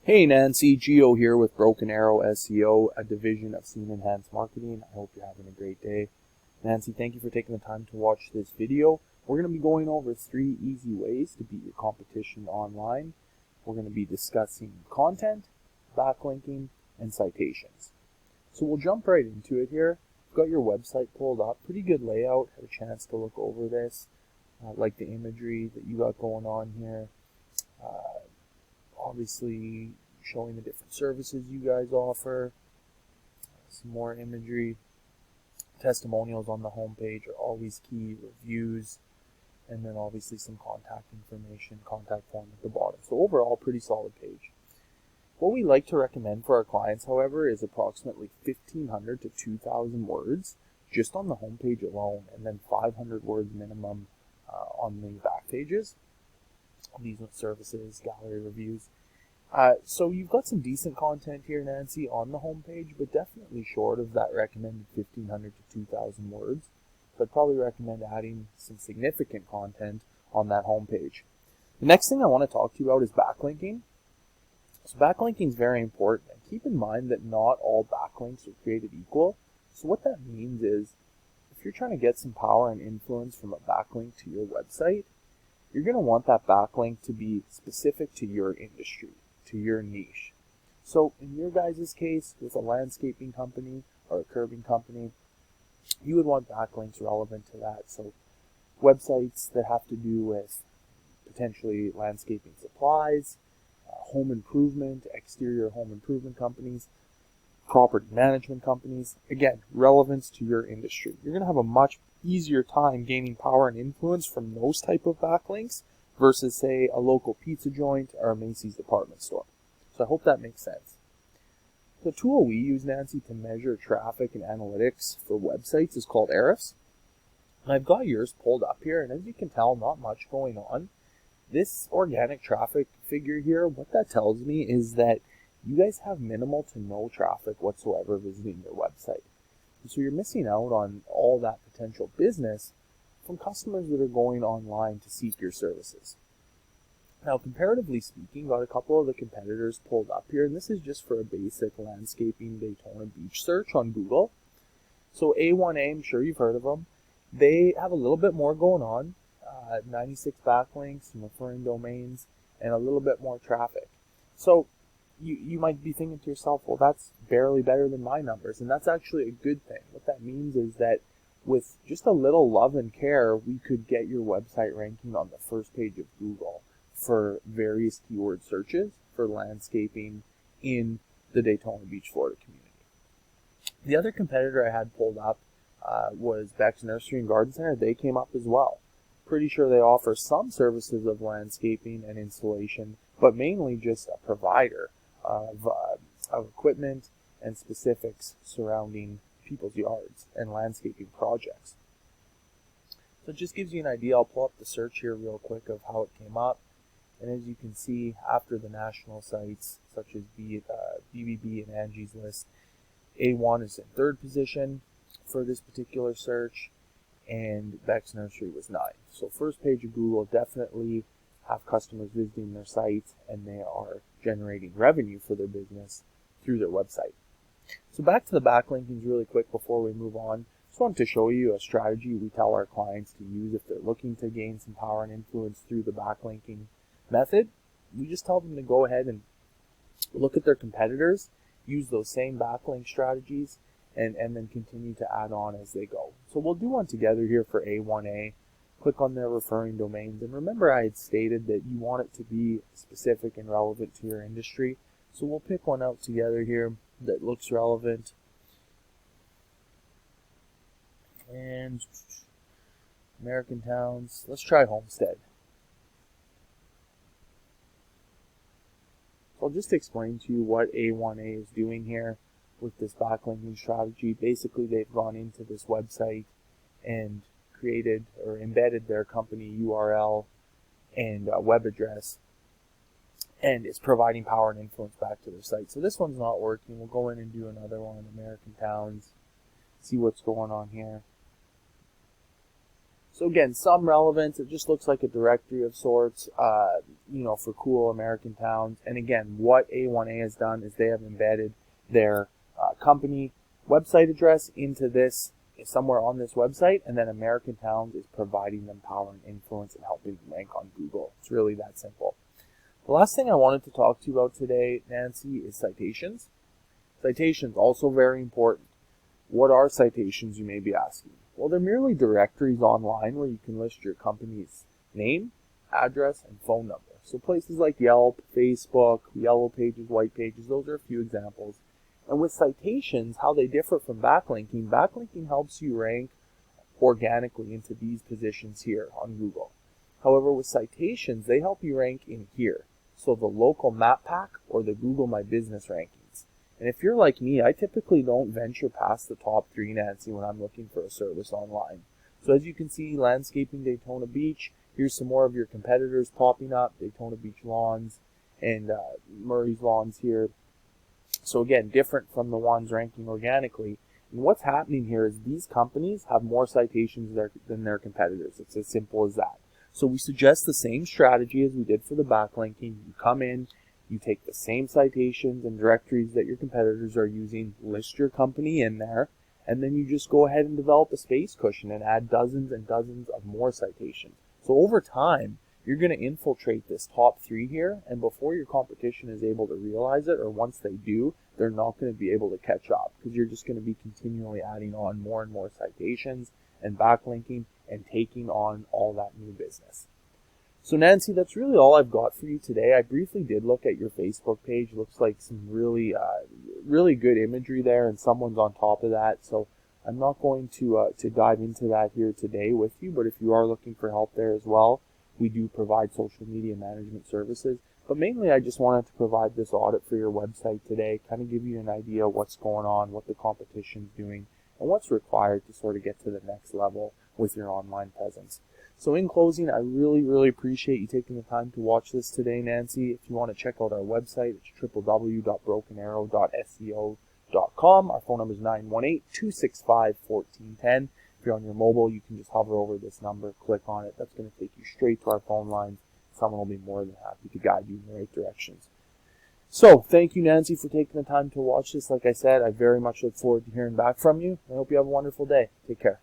Hey Nancy, Geo here with Broken Arrow SEO, a division of Scene Enhanced Marketing. I hope you're having a great day. Nancy, thank you for taking the time to watch this video. We're going to be going over 3 easy ways to beat your competition online. We're going to be discussing content, backlinking, and citations. So we'll jump right into it here. I've got your website pulled up, pretty good layout, had a chance to look over this. Like the imagery that you got going on here. Obviously showing the different services you guys offer. Some more imagery. Testimonials on the homepage are always key. Reviews. And then obviously some contact information, contact form at the bottom. So overall, pretty solid page. What we like to recommend for our clients, however, is approximately 1,500 to 2,000 words just on the homepage alone, and then 500 words minimum on the back pages. These are services, gallery reviews. So you've got some decent content here, Nancy, on the homepage, but definitely short of that recommended 1,500 to 2,000 words. So I'd probably recommend adding some significant content on that homepage. The next thing I want to talk to you about is backlinking. So backlinking is very important, and keep in mind that not all backlinks are created equal. So what that means is, if you're trying to get some power and influence from a backlink to your website, you're going to want that backlink to be specific to your industry, to your niche. So in your guys' case, with a landscaping company or a curbing company, you would want backlinks relevant to that. So websites that have to do with potentially landscaping supplies, home improvement, exterior home improvement companies, property management companies. Again, relevance to your industry. You're going to have a much easier time gaining power and influence from those type of backlinks versus, say, a local pizza joint or a Macy's department store. So I hope that makes sense. The tool we use, Nancy, to measure traffic and analytics for websites is called Ahrefs. And I've got yours pulled up here, and as you can tell, not much going on. This organic traffic figure here, what that tells me is that you guys have minimal to no traffic whatsoever visiting your website. And so you're missing out on all that potential business from customers that are going online to seek your services. Now, comparatively speaking, got a couple of the competitors pulled up here, and this is just for a basic landscaping Daytona Beach search on Google. So A1A, I'm sure you've heard of them. They have a little bit more going on, 96 backlinks, some referring domains, and a little bit more traffic. So you might be thinking to yourself, well, that's barely better than my numbers, and that's actually a good thing. What that means is that with just a little love and care, we could get your website ranking on the first page of Google for various keyword searches for landscaping in the Daytona Beach, Florida community. The other competitor I had pulled up was Beck's Nursery and Garden Center. They came up as well. Pretty sure they offer some services of landscaping and installation, but mainly just a provider of equipment and specifics surrounding people's yards and landscaping projects. So it just gives you an idea. I'll pull up the search here real quick of how it came up. And as you can see, after the national sites such as BBB and Angie's List, A1 is in 3rd position for this particular search, and Beck's Nursery was 9. So first page of Google, definitely have customers visiting their site, and they are generating revenue for their business through their website. So back to the backlinkings really quick before we move on. Just wanted to show you a strategy we tell our clients to use if they're looking to gain some power and influence through the backlinking method. We just tell them to go ahead and look at their competitors, use those same backlink strategies, and then continue to add on as they go. So we'll do one together here for A1A. Click on their referring domains, and remember I had stated that you want it to be specific and relevant to your industry. So we'll pick one out together here that looks relevant. And American Towns, let's try Homestead. So I'll just explain to you what A1A is doing here with this backlinking strategy. Basically, they've gone into this website and created or embedded their company URL and web address, and it's providing power and influence back to their site. So this one's not working. We'll go in and do another one, American Towns, see what's going on here. So again, some relevance. It just looks like a directory of sorts, for cool American towns. And again, what A1A has done is they have embedded their company website address into this somewhere on this website, and then American Towns is providing them power and influence and helping them rank on Google. It's really that simple. The last thing I wanted to talk to you about today, Nancy, is citations. Citations, also very important. What are citations, you may be asking? Well, they're merely directories online where you can list your company's name, address, and phone number. So places like Yelp, Facebook, Yellow Pages, White Pages, those are a few examples. And with citations, how they differ from backlinking, backlinking helps you rank organically into these positions here on Google. However, with citations, they help you rank in here. So the local map pack or the Google My Business rankings. And if you're like me, I typically don't venture past the top 3, Nancy, when I'm looking for a service online. So as you can see, Landscaping Daytona Beach, here's some more of your competitors popping up, Daytona Beach Lawns and Murray's Lawns here. So again, different from the ones ranking organically. And what's happening here is these companies have more citations than their competitors. It's as simple as that. So we suggest the same strategy as we did for the backlinking. You come in, you take the same citations and directories that your competitors are using, list your company in there, and then you just go ahead and develop a space cushion and add dozens and dozens of more citations. So over time, you're going to infiltrate this top 3 here, and before your competition is able to realize it, or once they do, they're not going to be able to catch up because you're just going to be continually adding on more and more citations and backlinking and taking on all that new business. So Nancy, that's really all I've got for you today. I briefly did look at your Facebook page. Looks like some really good imagery there, and someone's on top of that. So I'm not going to dive into that here today with you, but if you are looking for help there as well, we do provide social media management services. But mainly I just wanted to provide this audit for your website today, kind of give you an idea of what's going on, what the competition's doing, and what's required to sort of get to the next level with your online presence. So in closing, I really appreciate you taking the time to watch this today, Nancy. If you want to check out our website, it's www.brokenarrow.seo.com. Our phone number is 918-265-1410. If you're on your mobile, you can just hover over this number, click on it. That's going to take you straight to our phone lines. Someone will be more than happy to guide you in the right directions. So, thank you, Nancy, for taking the time to watch this. Like I said, I very much look forward to hearing back from you. I hope you have a wonderful day. Take care.